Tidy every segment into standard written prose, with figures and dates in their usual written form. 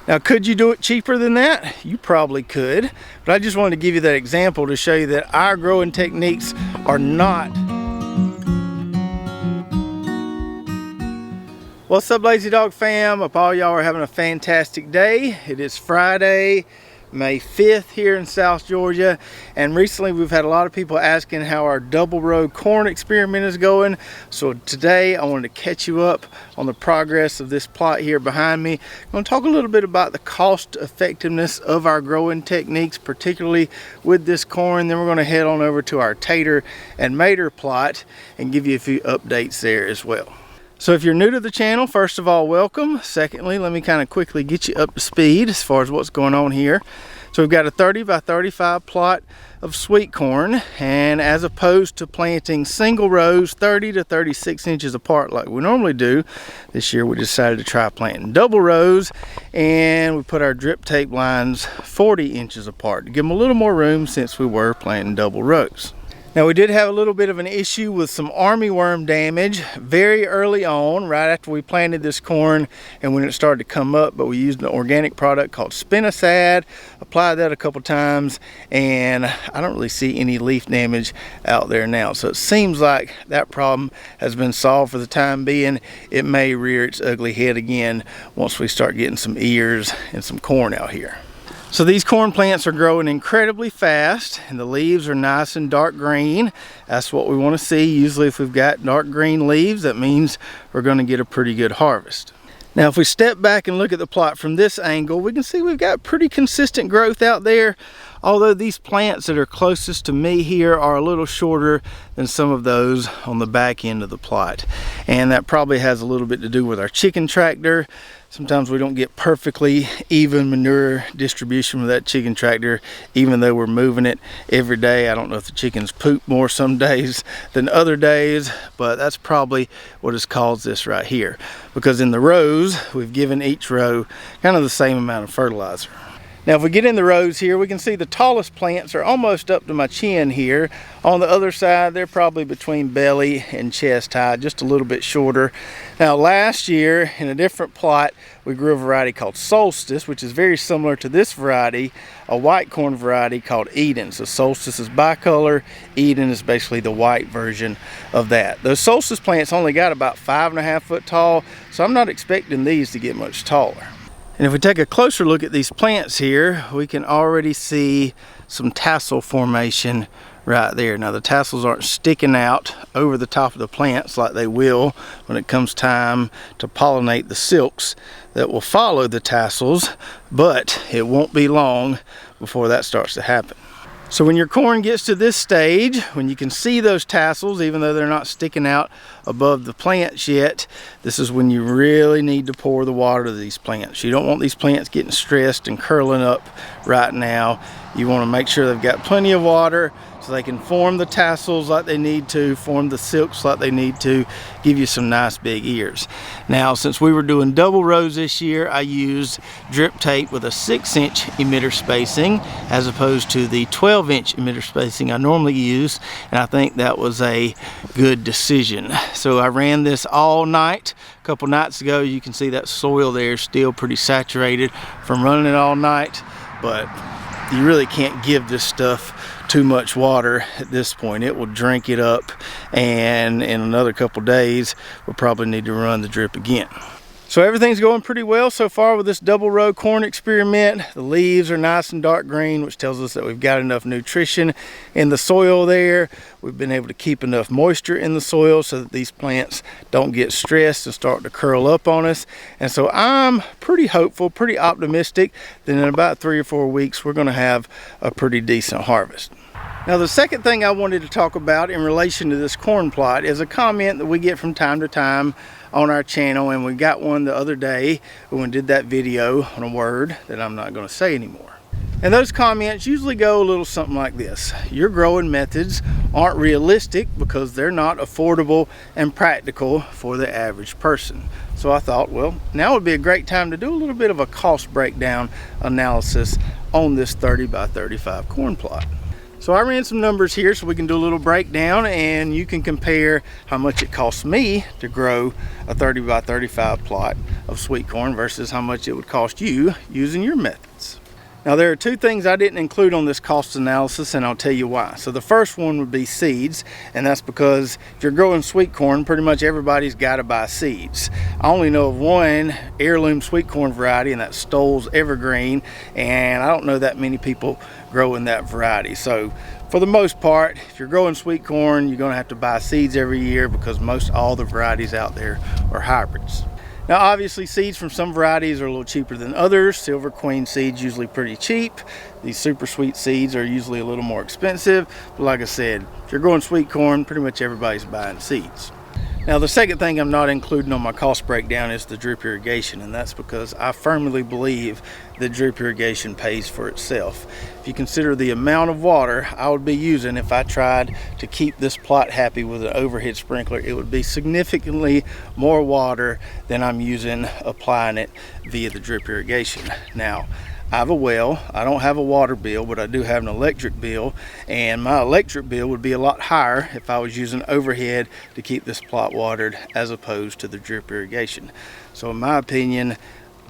Now, could you do it cheaper than that? You probably could, but I just wanted to give you that example to show you that our growing techniques are not. What's up, Lazy Dog fam? Hope all y'all are having a fantastic day. It is Friday, May 5th here in South Georgia, and recently we've had a lot of people asking how our double row corn experiment is going. So today I wanted to catch you up on the progress of this plot here behind me. I'm going to talk a little bit about the cost effectiveness of our growing techniques, particularly with this corn. Then we're going to head on over to our tater and mater plot and give you a few updates there as well. So if you're new to the channel, first of all, welcome. Secondly, let me kind of quickly get you up to speed as far as what's going on here. So we've got a 30 by 35 plot of sweet corn, and as opposed to planting single rows 30 to 36 inches apart like we normally do, this year we decided to try planting double rows, and we put our drip tape lines 40 inches apart to give them a little more room since we were planting double rows. Now, we did have a little bit of an issue with some armyworm damage very early on, right after we planted this corn and when it started to come up, but we used an organic product called spinosad, applied that a couple times, and I don't really see any leaf damage out there now. So it seems like that problem has been solved for the time being. It may rear its ugly head again once we start getting some ears and some corn out here. So these corn plants are growing incredibly fast, and the leaves are nice and dark green. That's what we want to see. Usually if we've got dark green leaves, that means we're going to get a pretty good harvest. Now, if we step back and look at the plot from this angle, we can see we've got pretty consistent growth out there, although these plants that are closest to me here are a little shorter than some of those on the back end of the plot. And that probably has a little bit to do with our chicken tractor. Sometimes we don't get perfectly even manure distribution with that chicken tractor, even though we're moving it every day. I don't know if the chickens poop more some days than other days, but that's probably what has caused this right here. Because in the rows, we've given each row kind of the same amount of fertilizer. Now, if we get in the rows here, we can see the tallest plants are almost up to my chin here. On the other side, they're probably between belly and chest high, just a little bit shorter. Now, last year, in a different plot, we grew a variety called Solstice, which is very similar to this variety, a white corn variety called Eden. So Solstice is bicolor, Eden is basically the white version of that. Those Solstice plants only got about 5.5 foot tall, so I'm not expecting these to get much taller. And if we take a closer look at these plants here, we can already see some tassel formation right there. Now, the tassels aren't sticking out over the top of the plants like they will when it comes time to pollinate the silks that will follow the tassels, but it won't be long before that starts to happen. So when your corn gets to this stage, when you can see those tassels, even though they're not sticking out above the plants yet, this is when you really need to pour the water to these plants. You don't want these plants getting stressed and curling up right now. You want to make sure they've got plenty of water so they can form the tassels like they need to, form the silks like they need to, give you some nice big ears. Now, since we were doing double rows this year, I used drip tape with a 6-inch emitter spacing as opposed to the 12-inch emitter spacing I normally use, and I think that was a good decision. So I ran this all night. A couple nights ago, you can see that soil there is still pretty saturated from running it all night, but you really can't give this stuff too much water at this point. It will drink it up, and in another couple days we'll probably need to run the drip again. So everything's going pretty well so far with this double row corn experiment. The leaves are nice and dark green, which tells us that we've got enough nutrition in the soil there. We've been able to keep enough moisture in the soil so that these plants don't get stressed and start to curl up on us. And so I'm pretty hopeful, pretty optimistic that in about 3 or 4 weeks we're going to have a pretty decent harvest. Now, the second thing I wanted to talk about in relation to this corn plot is a comment that we get from time to time on our channel, and we got one the other day when we did that video on a word that I'm not going to say anymore. And those comments usually go a little something like this: your growing methods aren't realistic because they're not affordable and practical for the average person. So I thought, well, now would be a great time to do a little bit of a cost breakdown analysis on this 30 by 35 corn plot. So I ran some numbers here so we can do a little breakdown, and you can compare how much it costs me to grow a 30 by 35 plot of sweet corn versus how much it would cost you using your methods. Now there are two things I didn't include on this cost analysis, and I'll tell you why. So the first one would be seeds, and that's because if you're growing sweet corn, pretty much everybody's got to buy seeds. I only know of one heirloom sweet corn variety, and that's Stoll's Evergreen, and I don't know that many people growing that variety. So for the most part, if you're growing sweet corn, you're going to have to buy seeds every year because most all the varieties out there are hybrids. Now obviously seeds from some varieties are a little cheaper than others. Silver Queen seeds usually pretty cheap. These super sweet seeds are usually a little more expensive. But like I said, if you're growing sweet corn, pretty much everybody's buying seeds. Now the second thing I'm not including on my cost breakdown is the drip irrigation, and that's because I firmly believe that drip irrigation pays for itself. If you consider the amount of water I would be using if I tried to keep this plot happy with an overhead sprinkler, it would be significantly more water than I'm using applying it via the drip irrigation. Now I have a well, I don't have a water bill, but I do have an electric bill, and my electric bill would be a lot higher if I was using overhead to keep this plot watered as opposed to the drip irrigation. So in my opinion,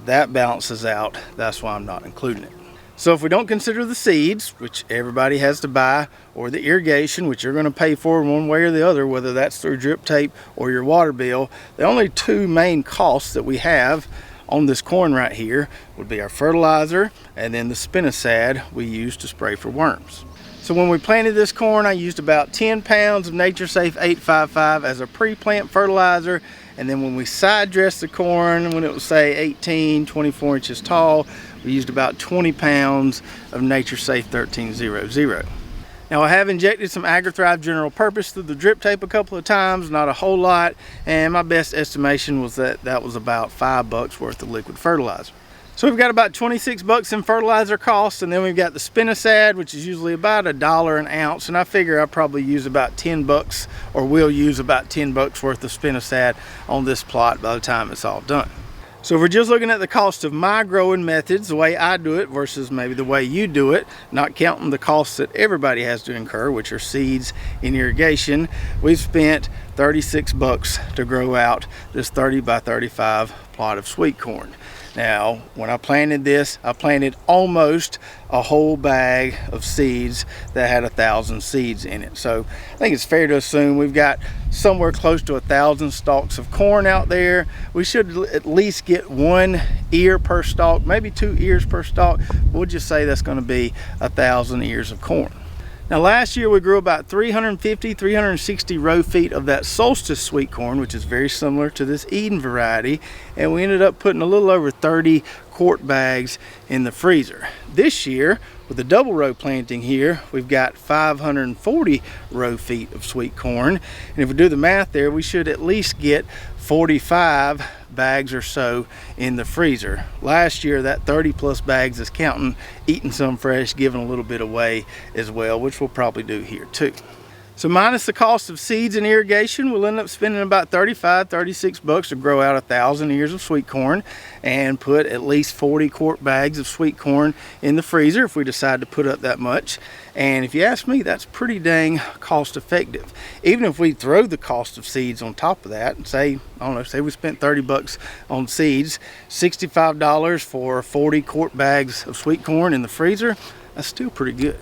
that balances out. That's why I'm not including it. So if we don't consider the seeds, which everybody has to buy, or the irrigation, which you're going to pay for one way or the other, whether that's through drip tape or your water bill, the only two main costs that we have on this corn right here would be our fertilizer and then the spinosad we use to spray for worms. So when we planted this corn, I used about 10 pounds of NatureSafe 855 as a pre-plant fertilizer, and then when we side dressed the corn, when it was say 18, 24 inches tall, we used about 20 pounds of NatureSafe 1300. Now I have injected some AgriThrive General Purpose through the drip tape a couple of times, not a whole lot, and my best estimation was that that was about $5 worth of liquid fertilizer. So we've got about 26 bucks in fertilizer costs, and then we've got the spinosad, which is usually about $1 an ounce, and I figure I'll probably use about 10 bucks, or will use about 10 bucks worth of spinosad on this plot by the time it's all done. So if we're just looking at the cost of my growing methods, the way I do it versus maybe the way you do it, not counting the costs that everybody has to incur, which are seeds and irrigation, we've spent 36 bucks to grow out this 30 by 35 plot of sweet corn. Now, when I planted this, I planted almost a whole bag of seeds that had 1,000 seeds in it. So I think it's fair to assume we've got somewhere close to 1,000 stalks of corn out there. We should at least get 1 ear per stalk, maybe 2 ears per stalk. We'll just say that's going to be 1,000 ears of corn. Now last year we grew about 350, 360 row feet of that solstice sweet corn, which is very similar to this Eden variety, and we ended up putting a little over 30 quart bags in the freezer. This year, with the double row planting here, we've got 540 row feet of sweet corn, and if we do the math there, we should at least get 45 bags or so in the freezer. Last year that 30 plus bags is counting eating some fresh, giving a little bit away as well, which we'll probably do here too. So minus the cost of seeds and irrigation, we'll end up spending about 35, 36 bucks to grow out 1,000 ears of sweet corn and put at least 40 quart bags of sweet corn in the freezer if we decide to put up that much. And if you ask me, that's pretty dang cost effective. Even if we throw the cost of seeds on top of that and say, I don't know, say we spent 30 bucks on seeds, $65 for 40 quart bags of sweet corn in the freezer, that's still pretty good.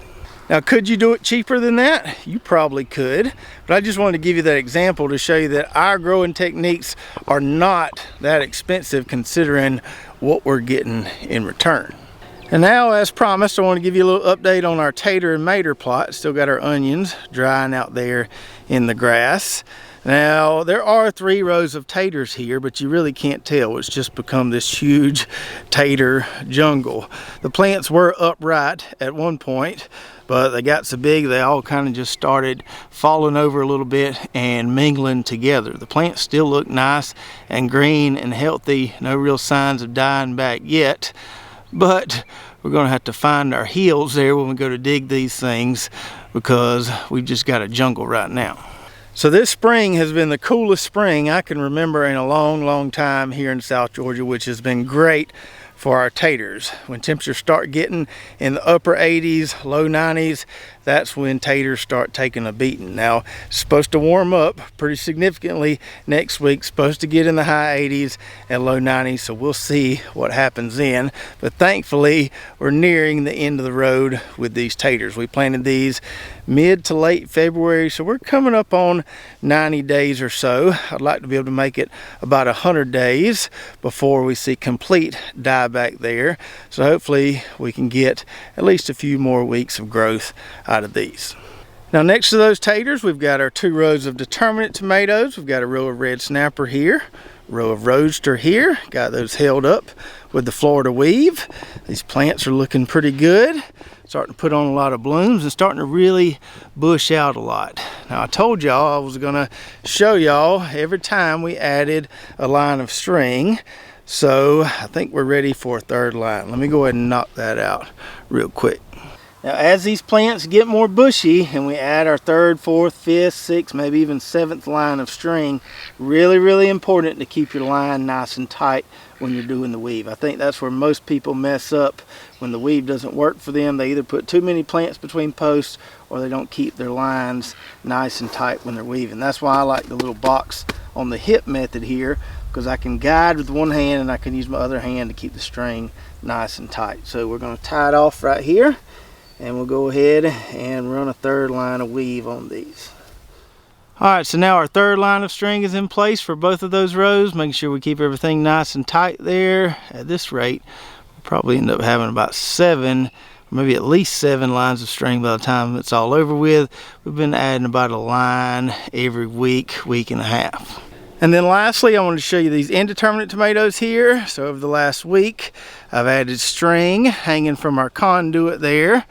Now, could you do it cheaper than that? You probably could, but I just wanted to give you that example to show you that our growing techniques are not that expensive considering what we're getting in return. And now, as promised, I want to give you a little update on our tater and mater plot. Still got our onions drying out there in the grass. Now, there are 3 rows of taters here, but you really can't tell. It's just become this huge tater jungle. The plants were upright at one point, but they got so big they all kind of just started falling over a little bit and mingling together. The plants still look nice and green and healthy. No real signs of dying back yet, but we're going to have to find our heels there when we go to dig these things because we've just got a jungle right now. So this spring has been the coolest spring I can remember in a long time here in South Georgia, which has been great for our taters. When temperatures start getting in the upper 80s, low 90s, that's when taters start taking a beating. Now, it's supposed to warm up pretty significantly next week, supposed to get in the high 80s and low 90s, so we'll see what happens then. But thankfully, we're nearing the end of the road with these taters. We planted these mid to late February, so we're coming up on 90 days or so. I'd like to be able to make it about 100 days before we see complete dieback there. So hopefully we can get at least a few more weeks of growth out of these. Now, next to those taters, we've got our 2 rows of determinate tomatoes. We've got a row of red snapper here, row of roadster here. Got those held up with the Florida weave. These plants are looking pretty good, starting to put on a lot of blooms and starting to really bush out a lot. Now, I told y'all I was gonna show y'all every time we added a line of string, so I think we're ready for a 3rd line. Let me go ahead and knock that out real quick. Now, as these plants get more bushy and we add our 3rd, 4th, 5th, 6th, maybe even 7th line of string, really important to keep your line nice and tight when you're doing the weave. I think that's where most people mess up when the weave doesn't work for them. They either put too many plants between posts or they don't keep their lines nice and tight when they're weaving. That's why I like the little box on the hip method here, because I can guide with one hand and I can use my other hand to keep the string nice and tight. So we're going to tie it off right here, and we'll go ahead and run a 3rd line of weave on these. Alright, so now our 3rd line of string is in place for both of those rows, making sure we keep everything nice and tight there. At this rate, we'll probably end up having about 7, maybe at least 7 lines of string by the time it's all over with. We've been adding about a line every week and a half. And then lastly, I wanted to show you these indeterminate tomatoes here. So over the last week, I've added string hanging from our conduit there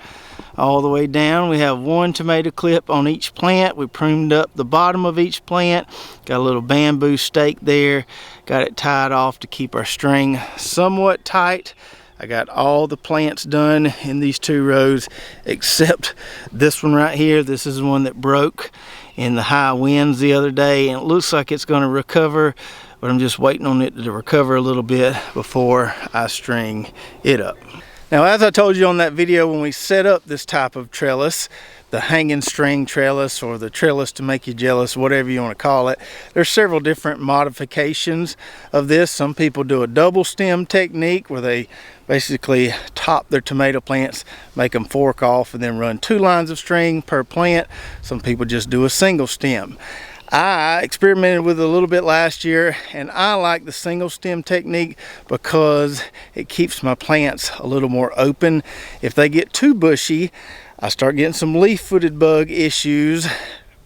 all the way down. We have 1 tomato clip on each plant. We pruned up the bottom of each plant. Got a little bamboo stake there. Got it tied off to keep our string somewhat tight. I got all the plants done in these 2 rows except this one right here. This is the one that broke in the high winds the other day, and it looks like it's going to recover, but I'm just waiting on it to recover a little bit before I string it up. Now, as I told you on that video, when we set up this type of trellis, the hanging string trellis or the trellis to make you jealous, whatever you want to call it, there's several different modifications of this. Some people do a double stem technique where they basically top their tomato plants, make them fork off, and then run 2 lines of string per plant. Some people just do a single stem. I experimented with it a little bit last year, and I like the single stem technique because it keeps my plants a little more open. If they get too bushy, I start getting some leaf-footed bug issues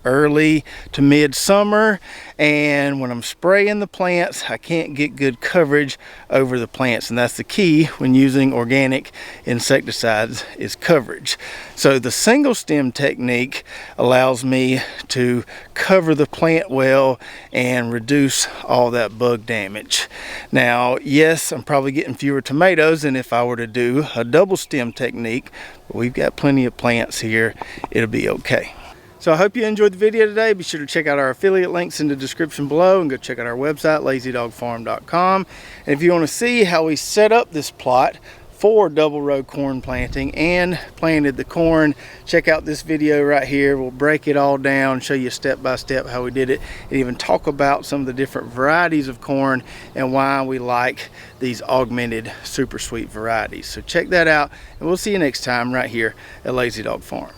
early to mid-summer, and when I'm spraying the plants, I can't get good coverage over the plants, and that's the key when using organic insecticides, is coverage. So the single stem technique allows me to cover the plant well and reduce all that bug damage. Now, yes, I'm probably getting fewer tomatoes than if I were to do a double stem technique, but we've got plenty of plants here. It'll be okay. So I hope you enjoyed the video today. Be sure to check out our affiliate links in the description below, and go check out our website, lazydogfarm.com. And if you want to see how we set up this plot for double row corn planting and planted the corn, check out this video right here. We'll break it all down, show you step by step how we did it, and even talk about some of the different varieties of corn and why we like these augmented super sweet varieties. So check that out, and we'll see you next time right here at Lazy Dog Farm.